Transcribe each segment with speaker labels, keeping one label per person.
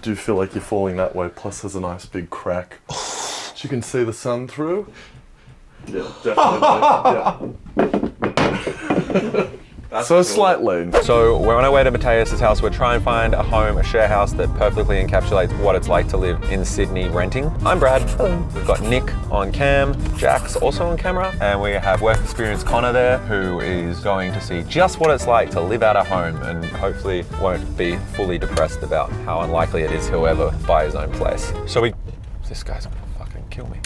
Speaker 1: do feel like you're falling that way. Plus there's a nice big crack. You can see the sun through. Yeah, definitely. Yeah. So slightly.
Speaker 2: So we're on our way to Mateus's house. We're trying to find a home, a share house that perfectly encapsulates what it's like to live in Sydney renting. I'm Brad. Hello. We've got Nick on cam, Jack's also on camera, and we have work experience Connor there, who is going to see just what it's like to live out a home and hopefully won't be fully depressed about how unlikely it is he'll ever buy his own place. This guy's gonna fucking kill me.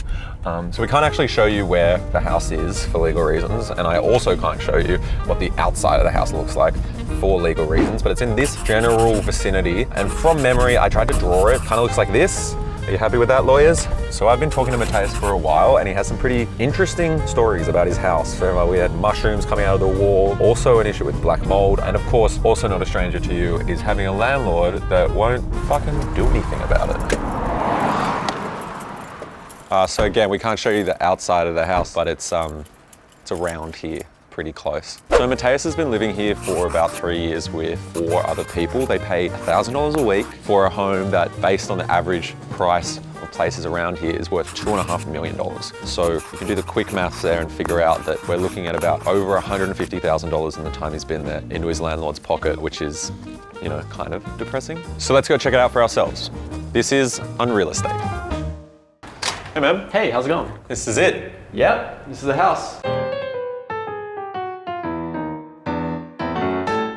Speaker 2: So we can't actually show you where the house is for legal reasons, and I also can't show you what the outside of the house looks like for legal reasons, but it's in this general vicinity, and from memory, I tried to draw it. Kind of looks like this. Are you happy with that, lawyers? So I've been talking to Mateus for a while, and he has some pretty interesting stories about his house. So we had mushrooms coming out of the wall, also an issue with black mold, and of course, also not a stranger to you, is having a landlord that won't fucking do anything about it. So again, we can't show you the outside of the house, but it's around here, pretty close. So Mateus has been living here for about 3 years with 4 other people. They pay $1,000 a week for a home that, based on the average price of places around here, is worth $2.5 million. So you can do the quick maths there and figure out that we're looking at about over $150,000 in the time he's been there into his landlord's pocket, which is, you know, kind of depressing. So let's go check it out for ourselves. This is UnReal Estate. Hey man.
Speaker 3: Hey, how's it going?
Speaker 2: This is it.
Speaker 3: Yep, this is the house.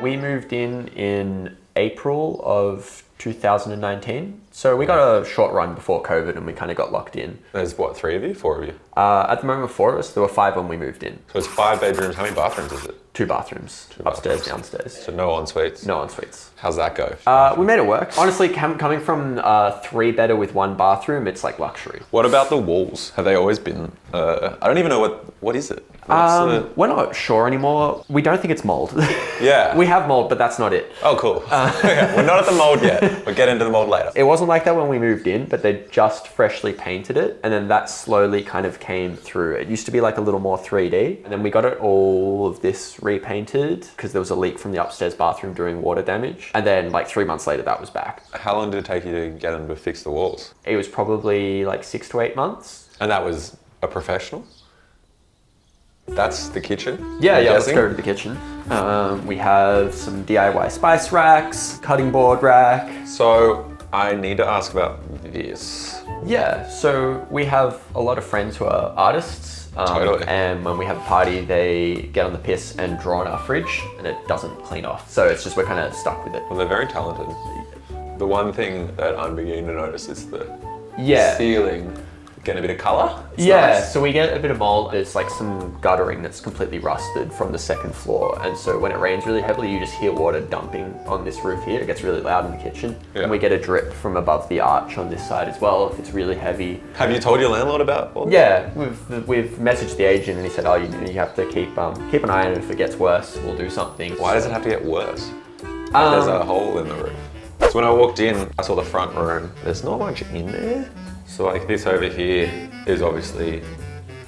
Speaker 3: We moved in April of 2019. So we got a short run before COVID and we kind of got locked in.
Speaker 2: There's what, 3 of you, 4 of you?
Speaker 3: At the moment, 4 of us. There were 5 when we moved in.
Speaker 2: So it's 5 bedrooms. How many bathrooms is it?
Speaker 3: 2 bathrooms. Upstairs, downstairs.
Speaker 2: So no en-suites?
Speaker 3: No en-suites.
Speaker 2: How's that go?
Speaker 3: We made it work. Honestly, coming from 3-bedder with 1 bathroom, it's like luxury.
Speaker 2: What about the walls? Have they always been, I don't even know what is it?
Speaker 3: We're not sure anymore. We don't think it's mold.
Speaker 2: Yeah.
Speaker 3: We have mold, but that's not it.
Speaker 2: Oh, cool. Okay. We're not at the mold yet. We'll get into the mold later.
Speaker 3: It wasn't like that when we moved in, but they just freshly painted it. And then that slowly kind of came through. It used to be like a little more 3D. And then we got it all of this repainted because there was a leak from the upstairs bathroom during water damage. And then like 3 months later, that was back.
Speaker 2: How long did it take you to get them to fix the walls?
Speaker 3: It was probably like 6 to 8 months.
Speaker 2: And that was a professional? That's the kitchen?
Speaker 3: Yeah, let's go to the kitchen. We have some DIY spice racks, cutting board rack.
Speaker 2: So I need to ask about this.
Speaker 3: Yeah, so we have a lot of friends who are artists.
Speaker 2: Totally.
Speaker 3: And when we have a party, they get on the piss and draw on our fridge and it doesn't clean off. So it's just, we're kind of stuck with it.
Speaker 2: Well, they're very talented. The one thing that I'm beginning to notice is the ceiling. Get a bit of color. It's nice.
Speaker 3: So we get a bit of mold. There's like some guttering that's completely rusted from the 2nd floor. And so when it rains really heavily, you just hear water dumping on this roof here. It gets really loud in the kitchen. Yeah. And we get a drip from above the arch on this side as well if it's really heavy.
Speaker 2: Have you told your landlord about all that?
Speaker 3: Yeah, we've messaged the agent and he said, oh, you have to keep an eye on it. If it gets worse, we'll do something.
Speaker 2: Why does it have to get worse? There's a hole in the roof. So when I walked in, I saw the front room. There's not much in there. So like this over here is obviously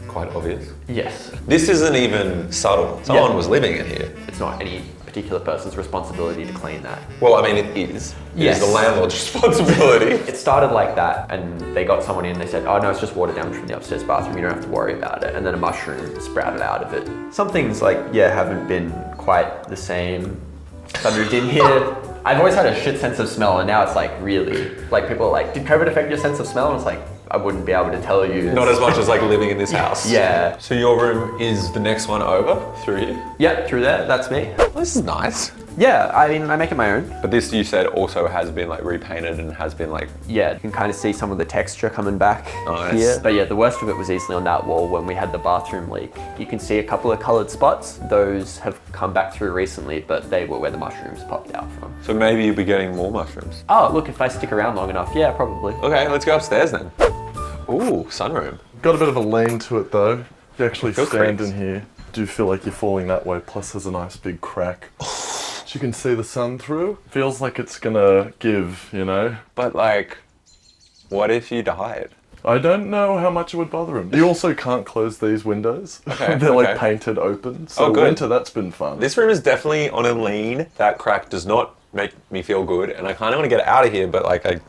Speaker 2: quite obvious.
Speaker 3: Yes.
Speaker 2: This isn't even subtle. Someone was living in here.
Speaker 3: It's not any particular person's responsibility to clean that.
Speaker 2: Well, I mean, it is.
Speaker 3: Yes.
Speaker 2: It is the landlord's responsibility.
Speaker 3: It started like that and they got someone in, they said, oh no, it's just water damage from the upstairs bathroom, you don't have to worry about it. And then a mushroom sprouted out of it. Some things like, haven't been quite the same. I moved in here. I've always had a shit sense of smell and now it's like really, like people are like, did COVID affect your sense of smell? And it's like, I wouldn't be able to tell you.
Speaker 2: Not as much as like living in this house.
Speaker 3: Yeah.
Speaker 2: So your room is the next one over through here?
Speaker 3: Yeah, through there, that's me.
Speaker 2: Well, this is nice.
Speaker 3: Yeah, I mean, I make it my own.
Speaker 2: But this you said also has been like repainted and has been like...
Speaker 3: Yeah, you can kind of see some of the texture coming back here. But yeah, the worst of it was easily on that wall when we had the bathroom leak. You can see a couple of colored spots. Those have come back through recently, but they were where the mushrooms popped out from.
Speaker 2: So maybe you'll be getting more mushrooms.
Speaker 3: Oh, look, if I stick around long enough, yeah, probably.
Speaker 2: Okay, let's go upstairs then. Ooh, sunroom.
Speaker 1: Got a bit of a lean to it though. If you actually stand
Speaker 2: creaks.
Speaker 1: in here, do feel like you're falling that way. Plus there's a nice big crack. You can see the sun through. Feels like it's gonna give, you know?
Speaker 2: But like, what if you died?
Speaker 1: I don't know how much it would bother him. You also can't close these windows.
Speaker 2: Okay,
Speaker 1: They're like painted open. So
Speaker 2: good.
Speaker 1: winter, that's been fun.
Speaker 2: This room is definitely on a lean. That crack does not make me feel good, and I kind of want to get out of here, but like I.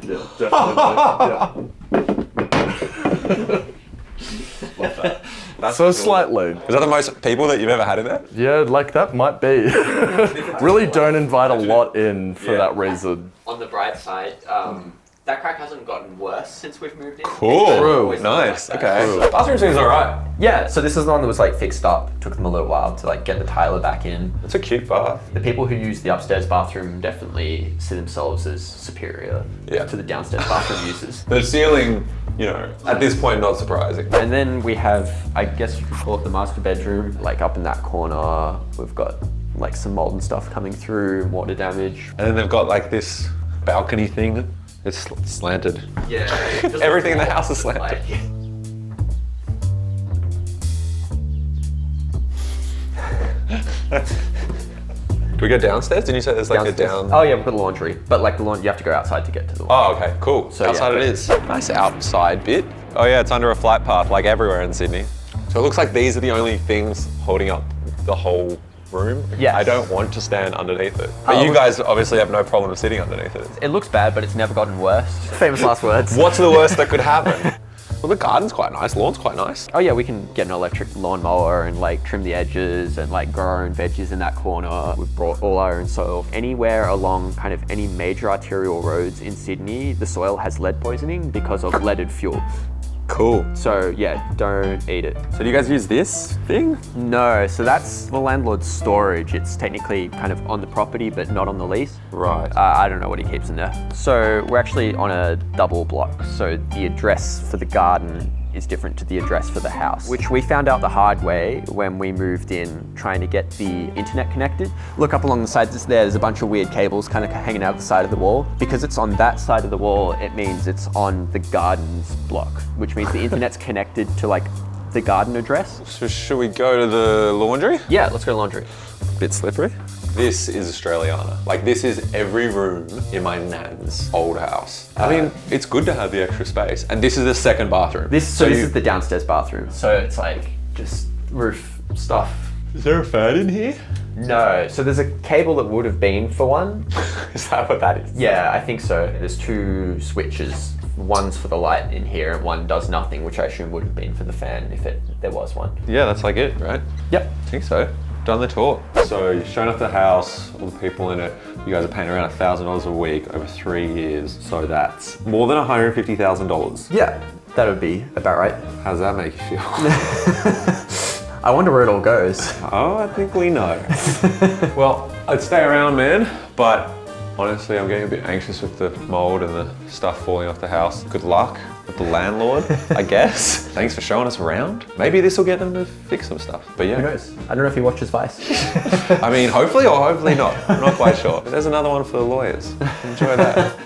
Speaker 1: Yeah, definitely. Love that.
Speaker 2: That's
Speaker 1: So
Speaker 2: cool.
Speaker 1: slightly.
Speaker 2: Is that the most people that you've ever had in there?
Speaker 1: Yeah, like that might be. Really don't invite a lot in for
Speaker 2: Yeah.
Speaker 1: that reason.
Speaker 3: On the bright side, that crack hasn't gotten worse since we've moved in.
Speaker 2: Cool.
Speaker 3: Always
Speaker 2: Nice.
Speaker 3: like that.
Speaker 2: Okay. Bathroom seems alright.
Speaker 3: Yeah, so this is the one that was like fixed up. Took them a little while to like get the tiler back in.
Speaker 2: It's a cute bath.
Speaker 3: The people who use the upstairs bathroom definitely see themselves as superior
Speaker 2: Yeah.
Speaker 3: to the downstairs bathroom users.
Speaker 2: The ceiling, you know, at this point, not surprising.
Speaker 3: And then we have, I guess you could call it the master bedroom. Like up in that corner, we've got like some mold and stuff coming through, water damage.
Speaker 2: And then they've got like this balcony thing. It's slanted.
Speaker 3: Yeah.
Speaker 2: Everything in the house is slanted. Do we go downstairs? Didn't you say there's like a down?
Speaker 3: Oh yeah, we've got laundry, but like the laundry, you have to go outside to get to the laundry.
Speaker 2: Oh, okay, cool.
Speaker 3: So,
Speaker 2: outside
Speaker 3: yeah.
Speaker 2: it is. Nice outside bit. Oh yeah, it's under a flight path, like everywhere in Sydney. So it looks like these are the only things holding up the whole room.
Speaker 3: Yes.
Speaker 2: I don't want to stand underneath it. But
Speaker 3: Oh,
Speaker 2: you guys obviously have no problem sitting underneath it.
Speaker 3: It looks bad, but it's never gotten worse. Famous last words.
Speaker 2: What's the worst that could happen? Well, the garden's quite nice, lawn's quite nice.
Speaker 3: Oh yeah, we can get an electric lawnmower and like trim the edges and like grow our own veggies in that corner. We've brought all our own soil. Anywhere along kind of any major arterial roads in Sydney, the soil has lead poisoning because of leaded fuel.
Speaker 2: Cool.
Speaker 3: So yeah, don't eat it.
Speaker 2: So do you guys use this thing?
Speaker 3: No, so that's the landlord's storage. It's technically kind of on the property, but not on the lease.
Speaker 2: Right.
Speaker 3: I don't know what he keeps in there. So we're actually on a double block. So the address for the garden is different to the address for the house, which we found out the hard way when we moved in trying to get the internet connected. Look up along the sides there's a bunch of weird cables kind of hanging out the side of the wall. Because it's on that side of the wall, it means it's on the garden's block, which means the internet's connected to like the garden address.
Speaker 2: So should we go to the laundry?
Speaker 3: Yeah, let's go to laundry.
Speaker 2: Bit slippery. This is Australiana. Like this is every room in my nan's old house. I mean, it's good to have the extra space. And this is the second bathroom.
Speaker 3: This is the downstairs bathroom. So it's like just roof stuff.
Speaker 2: Is there a fan in here?
Speaker 3: No, so there's a cable that would have been for one.
Speaker 2: Is that what that is?
Speaker 3: Yeah, I think so. There's two switches. One's for the light in here and one does nothing, which I assume would have been for the fan if there was one.
Speaker 2: Yeah, that's like it, right?
Speaker 3: Yep.
Speaker 2: I think so. Done the tour. So you've shown off the house, all the people in it. You guys are paying around $1,000 a week over 3 years. So that's more than $150,000.
Speaker 3: Yeah, that would be about right.
Speaker 2: How does that make you feel?
Speaker 3: I wonder where it all goes.
Speaker 2: Oh, I think we know. Well, I'd stay around, man, but honestly, I'm getting a bit anxious with the mold and the stuff falling off the house. Good luck with the landlord, I guess. Thanks for showing us around. Maybe this will get them to fix some stuff. But yeah.
Speaker 3: Who knows? I don't know if he watches Vice.
Speaker 2: I mean, hopefully or hopefully not. I'm not quite sure. But there's another one for the lawyers. Enjoy that.